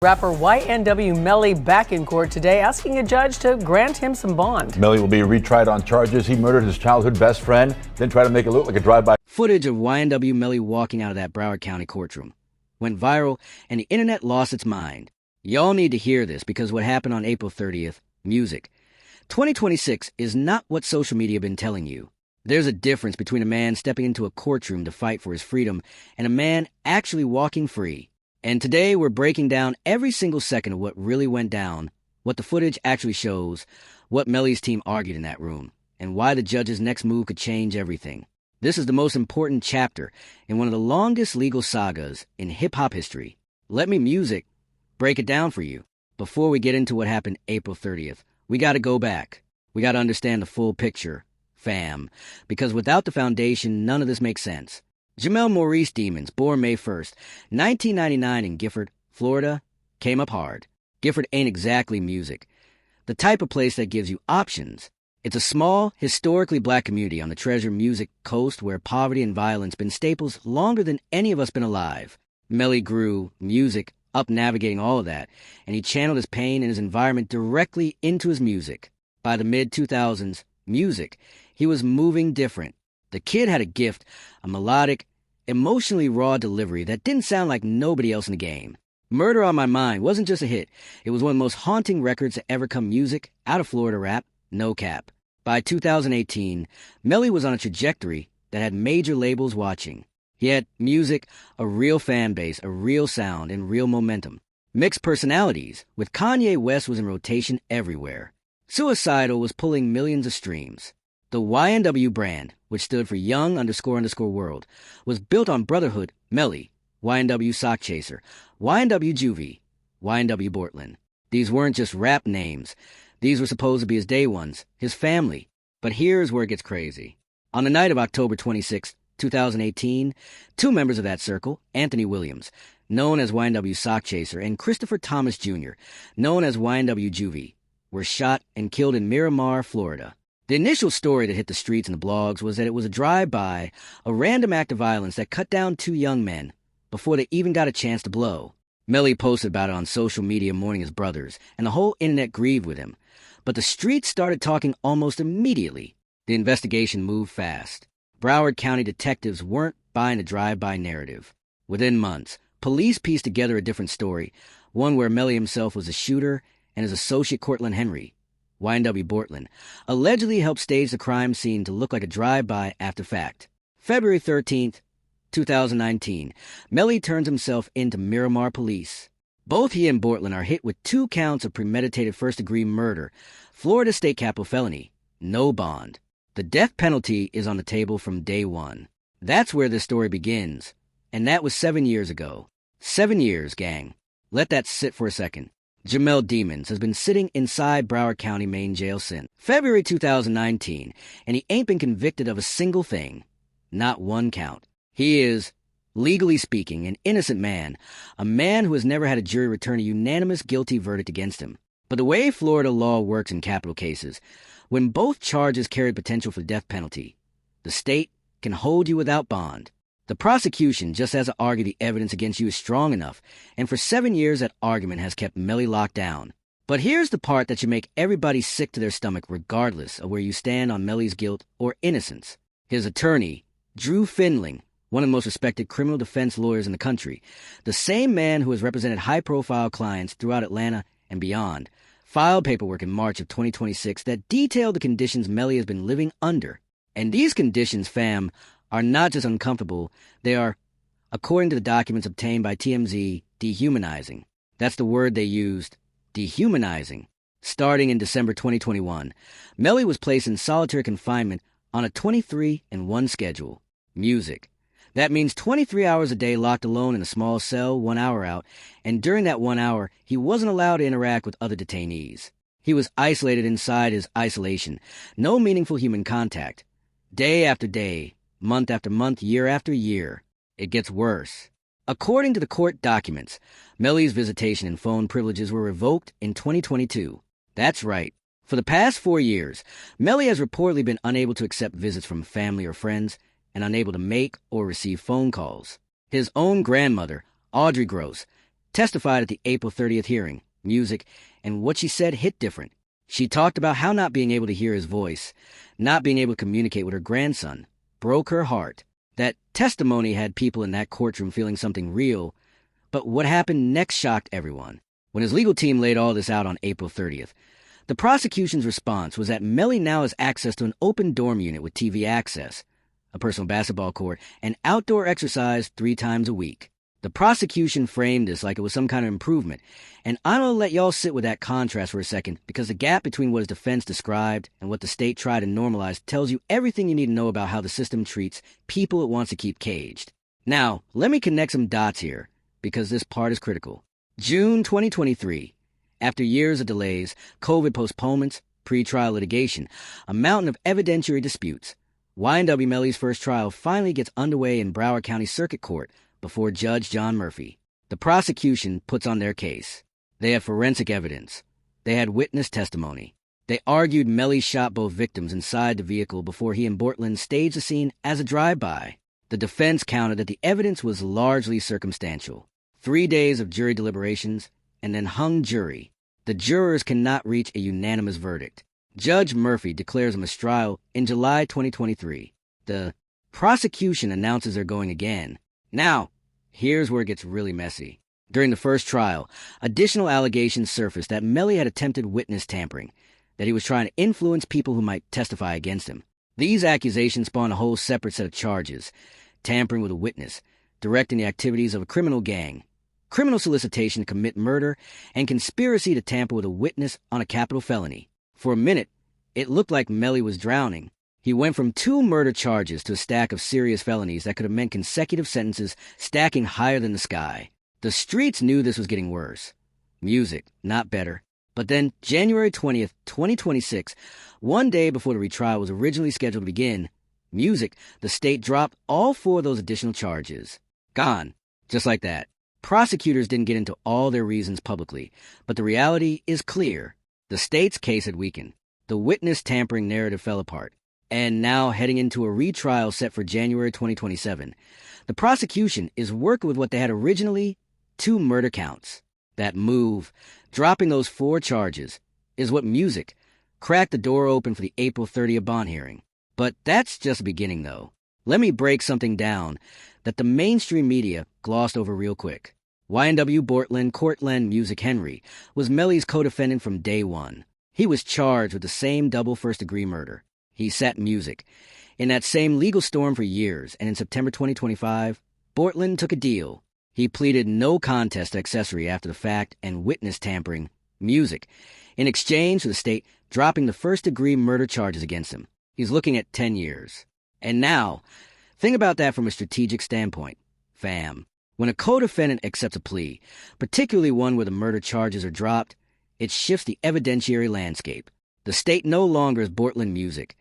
Rapper YNW Melly back in court today, asking a judge to grant him some bond. Melly will be retried on charges he murdered his childhood best friend, then tried to make it look like a drive-by. Footage of YNW Melly walking out of that Broward County courtroom went viral, and the internet lost its mind. Y'all need to hear this, because what happened on April 30th, music. 2026 is not what social media been telling you. There's a difference between a man stepping into a courtroom to fight for his freedom and a man actually walking free. And today we're breaking down every single second of what really went down, what the footage actually shows, what Melly's team argued in that room, and why the judge's next move could change everything. This is the most important chapter in one of the longest legal sagas in hip-hop history. Let me music break it down for you. Before we get into what happened April 30th, we gotta go back. We gotta understand the full picture, fam, because without the foundation, none of this makes sense. Jamel Maurice Demons, born May 1st, 1999 in Gifford, Florida, came up hard. Gifford ain't exactly music. The type of place that gives you options. It's a small, historically black community on the treasure music coast where poverty and violence been staples longer than any of us been alive. Melly grew music up navigating all of that, and he channeled his pain and his environment directly into his music. By the mid-2000s, music, he was moving different. The kid had a gift, a melodic, emotionally raw delivery that didn't sound like nobody else in the game. Murder on My Mind wasn't just a hit. It was one of the most haunting records to ever come music out of Florida rap, no cap. By 2018, Melly was on a trajectory that had major labels watching. He had music, a real fan base, a real sound, and real momentum. Mixed personalities, with Kanye West was in rotation everywhere. Suicidal was pulling millions of streams. The YNW brand, which stood for Young__World, was built on brotherhood, Melly, YNW Sock Chaser, YNW Juvie, YNW Bortland. These weren't just rap names. These were supposed to be his day ones, his family. But here's where it gets crazy. On the night of October 26, 2018, two members of that circle, Anthony Williams, known as YNW Sock Chaser, and Christopher Thomas Jr., known as YNW Juvie, were shot and killed in Miramar, Florida. The initial story that hit the streets and the blogs was that it was a drive-by, a random act of violence that cut down two young men before they even got a chance to blow. Melly posted about it on social media mourning his brothers, and the whole internet grieved with him. But the streets started talking almost immediately. The investigation moved fast. Broward County detectives weren't buying the drive-by narrative. Within months, police pieced together a different story, one where Melly himself was the shooter and his associate Cortland Henry, YNW Bortland, allegedly helped stage the crime scene to look like a drive-by after fact. February 13th, 2019, Melly turns himself into Miramar police. Both he and Bortland are hit with 2 counts of premeditated first-degree murder, Florida state capital felony, no bond. The death penalty is on the table from day one. That's where this story begins, and that was 7 years ago. 7 years, gang. Let that sit for a second. Jamel Demons has been sitting inside Broward County Main Jail since February 2019, and he ain't been convicted of a single thing. Not one count. He is, legally speaking, an innocent man, a man who has never had a jury return a unanimous guilty verdict against him. But the way Florida law works in capital cases, when both charges carry potential for the death penalty, the state can hold you without bond. The prosecution just has to argue the evidence against you is strong enough, and for 7 years that argument has kept Melly locked down. But here's the part that should make everybody sick to their stomach regardless of where you stand on Melly's guilt or innocence. His attorney, Drew Findling, one of the most respected criminal defense lawyers in the country, the same man who has represented high-profile clients throughout Atlanta and beyond, filed paperwork in March of 2026 that detailed the conditions Melly has been living under. And these conditions, fam, are not just uncomfortable, they are, according to the documents obtained by TMZ, dehumanizing. That's the word they used, dehumanizing. Starting in December 2021, Melly was placed in solitary confinement on a 23-1 schedule. Music. That means 23 hours a day locked alone in a small cell, 1 hour out, and during that 1 hour, he wasn't allowed to interact with other detainees. He was isolated inside his isolation, no meaningful human contact. Day after day, month after month, year after year, it gets worse. According to the court documents, Melly's visitation and phone privileges were revoked in 2022. That's right. For the past 4 years, Melly has reportedly been unable to accept visits from family or friends and unable to make or receive phone calls. His own grandmother, Audrey Gross, testified at the April 30th hearing, Music, and what she said hit different. She talked about how not being able to hear his voice, not being able to communicate with her grandson, broke her heart. That testimony had people in that courtroom feeling something real, but what happened next shocked everyone. When his legal team laid all this out on April 30th, the prosecution's response was that Melly now has access to an open dorm unit with TV access, a personal basketball court, and outdoor exercise 3 times a week. The prosecution framed this like it was some kind of improvement, and I'm going to let y'all sit with that contrast for a second because the gap between what his defense described and what the state tried to normalize tells you everything you need to know about how the system treats people it wants to keep caged. Now, let me connect some dots here because this part is critical. June 2023. After years of delays, COVID postponements, pre-trial litigation, a mountain of evidentiary disputes, YNW Melly's first trial finally gets underway in Broward County Circuit Court before Judge John Murphy. The prosecution puts on their case. They have forensic evidence. They had witness testimony. They argued Melly shot both victims inside the vehicle before he and Bortland staged the scene as a drive-by. The defense countered that the evidence was largely circumstantial. 3 days of jury deliberations, and then hung jury. The jurors cannot reach a unanimous verdict. Judge Murphy declares a mistrial in July 2023. The prosecution announces they're going again. Now, here's where it gets really messy. During the first trial, additional allegations surfaced that Melly had attempted witness tampering, that he was trying to influence people who might testify against him. These accusations spawned a whole separate set of charges: tampering with a witness, directing the activities of a criminal gang, criminal solicitation to commit murder, and conspiracy to tamper with a witness on a capital felony. For a minute, it looked like Melly was drowning. He went from 2 murder charges to a stack of serious felonies that could have meant consecutive sentences stacking higher than the sky. The streets knew this was getting worse. Music, not better. But then, January 20th, 2026, one day before the retrial was originally scheduled to begin, Music, the state dropped all 4 of those additional charges. Gone. Just like that. Prosecutors didn't get into all their reasons publicly, but the reality is clear. The state's case had weakened. The witness tampering narrative fell apart. And now, heading into a retrial set for January 2027, the prosecution is working with what they had originally, 2 murder counts. That move, dropping those 4 charges, is what Music cracked the door open for the April 30th bond hearing. But that's just the beginning, though. Let me break something down that the mainstream media glossed over real quick. YNW Bortland Cortland Music Henry was Melly's co-defendant from day one. He was charged with the same double first-degree murder. He sat Music in that same legal storm for years, and in September 2025, Bortland took a deal. He pleaded no contest to accessory after the fact and witness tampering, Music, in exchange for the state dropping the first-degree murder charges against him. He's looking at 10 years. And now, think about that from a strategic standpoint. Fam, when a co-defendant accepts a plea, particularly one where the murder charges are dropped, it shifts the evidentiary landscape. The state no longer is Bortland Music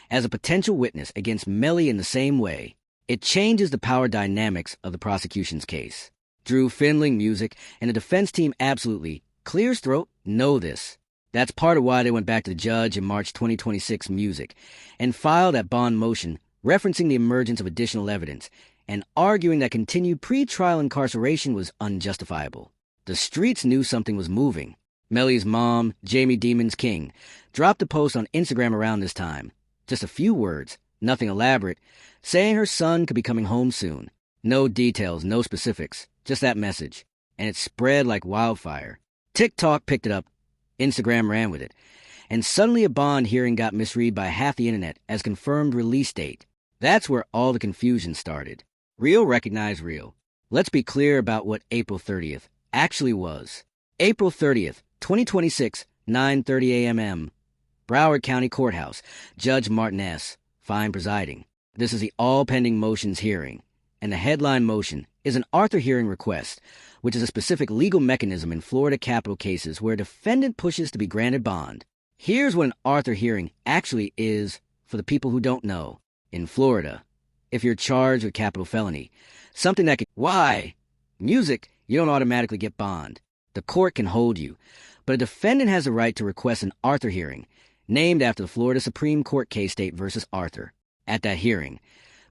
as a potential witness against Melly in the same way. It changes the power dynamics of the prosecution's case. Drew Findling Music and the defense team absolutely, clear as throat, know this. That's part of why they went back to the judge in March 2026 Music and filed that bond motion referencing the emergence of additional evidence and arguing that continued pre-trial incarceration was unjustifiable. The streets knew something was moving. Melly's mom, Jamie Demons King, dropped a post on Instagram around this time. Just a few words, nothing elaborate, saying her son could be coming home soon. No details, no specifics, just that message. And it spread like wildfire. TikTok picked it up, Instagram ran with it, and suddenly a bond hearing got misread by half the internet as confirmed release date. That's where all the confusion started. Real recognized real. Let's be clear about what April 30th actually was. April 30th, 2026, 9:30 a.m. Broward County Courthouse, Judge Martin S. Fine presiding. This is the all-pending motions hearing, and the headline motion is an Arthur hearing request, which is a specific legal mechanism in Florida capital cases where a defendant pushes to be granted bond. Here's what an Arthur hearing actually is for the people who don't know. In Florida, if you're charged with capital felony, something that could... Why? Music, you don't automatically get bond. The court can hold you, but a defendant has the right to request an Arthur hearing, named after the Florida Supreme Court case State versus Arthur. At that hearing,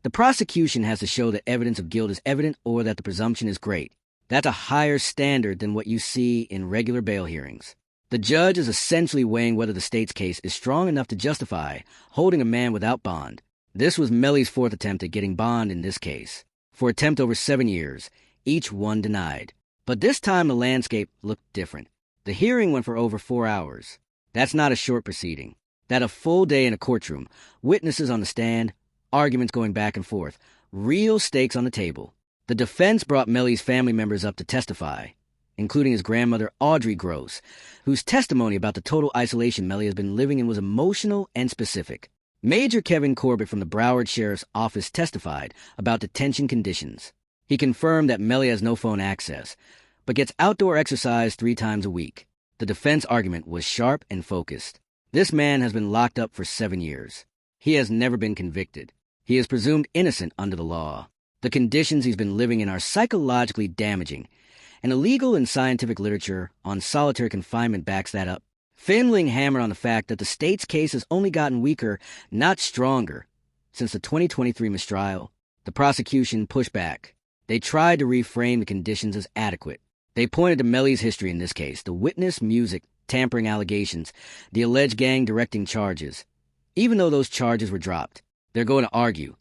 the prosecution has to show that evidence of guilt is evident or that the presumption is great. That's a higher standard than what you see in regular bail hearings. The judge is essentially weighing whether the state's case is strong enough to justify holding a man without bond. This was Melly's fourth attempt at getting bond in this case. For attempt over 7 years, each one denied. But this time the landscape looked different. The hearing went for over 4 hours. That's not a short proceeding. That's a full day in a courtroom, witnesses on the stand, arguments going back and forth, real stakes on the table. The defense brought Melly's family members up to testify, including his grandmother Audrey Gross, whose testimony about the total isolation Melly has been living in was emotional and specific. Major Kevin Corbett from the Broward Sheriff's Office testified about detention conditions. He confirmed that Melly has no phone access, but gets outdoor exercise 3 times a week. The defense argument was sharp and focused. This man has been locked up for 7 years. He has never been convicted. He is presumed innocent under the law. The conditions he's been living in are psychologically damaging, and the legal and scientific literature on solitary confinement backs that up. Findling hammered on the fact that the state's case has only gotten weaker, not stronger, since the 2023 mistrial. The prosecution pushed back. They tried to reframe the conditions as adequate. They pointed to Melly's history in this case, the witness music tampering allegations, the alleged gang directing charges. Even though those charges were dropped, they're going to argue,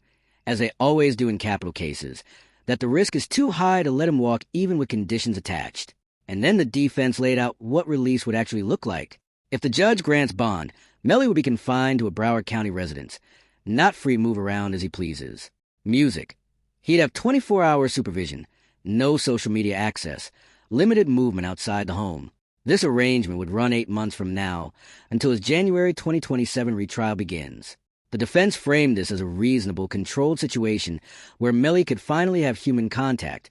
as they always do in capital cases, that the risk is too high to let him walk even with conditions attached. And then the defense laid out what release would actually look like. If the judge grants bond, Melly would be confined to a Broward County residence, not free to move around as he pleases. Music. He'd have 24-hour supervision, no social media access, limited movement outside the home. This arrangement would run 8 months from now until his January 2027 retrial begins. The defense framed this as a reasonable, controlled situation where Melly could finally have human contact,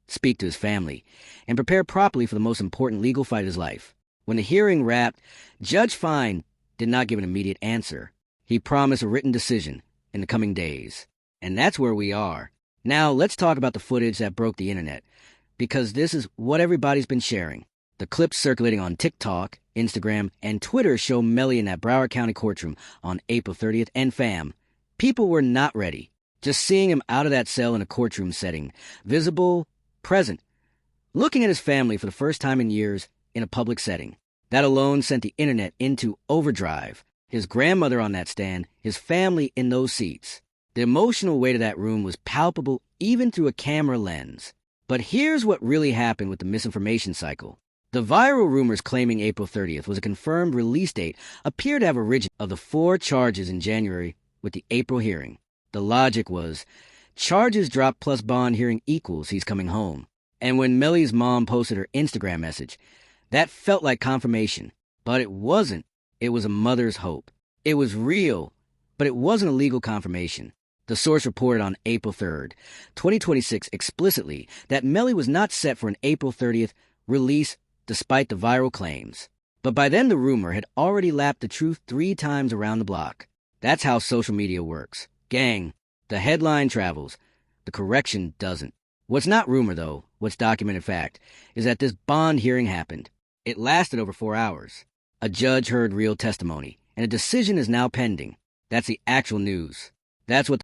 speak to his family, and prepare properly for the most important legal fight of his life. When the hearing wrapped, Judge Fine did not give an immediate answer. He promised a written decision in the coming days. And that's where we are. Now, let's talk about the footage that broke the internet, because this is what everybody's been sharing. The clips circulating on TikTok, Instagram, and Twitter show Melly in that Broward County courtroom on April 30th, and fam, people were not ready. Just seeing him out of that cell in a courtroom setting, visible, present, looking at his family for the first time in years in a public setting. That alone sent the internet into overdrive. His grandmother on that stand, his family in those seats. The emotional weight of that room was palpable even through a camera lens. But here's what really happened with the misinformation cycle. The viral rumors claiming April 30th was a confirmed release date appear to have originated of the 4 charges in January with the April hearing. The logic was, charges dropped plus bond hearing equals he's coming home. And when Melly's mom posted her Instagram message, that felt like confirmation. But it wasn't. It was a mother's hope. It was real, but it wasn't a legal confirmation. The source reported on April 3rd, 2026 explicitly that Melly was not set for an April 30th release despite the viral claims. But by then the rumor had already lapped the truth 3 times around the block. That's how social media works. Gang, the headline travels, the correction doesn't. What's not rumor, though, what's documented fact, is that this bond hearing happened. It lasted over 4 hours. A judge heard real testimony, and a decision is now pending. That's the actual news. That's what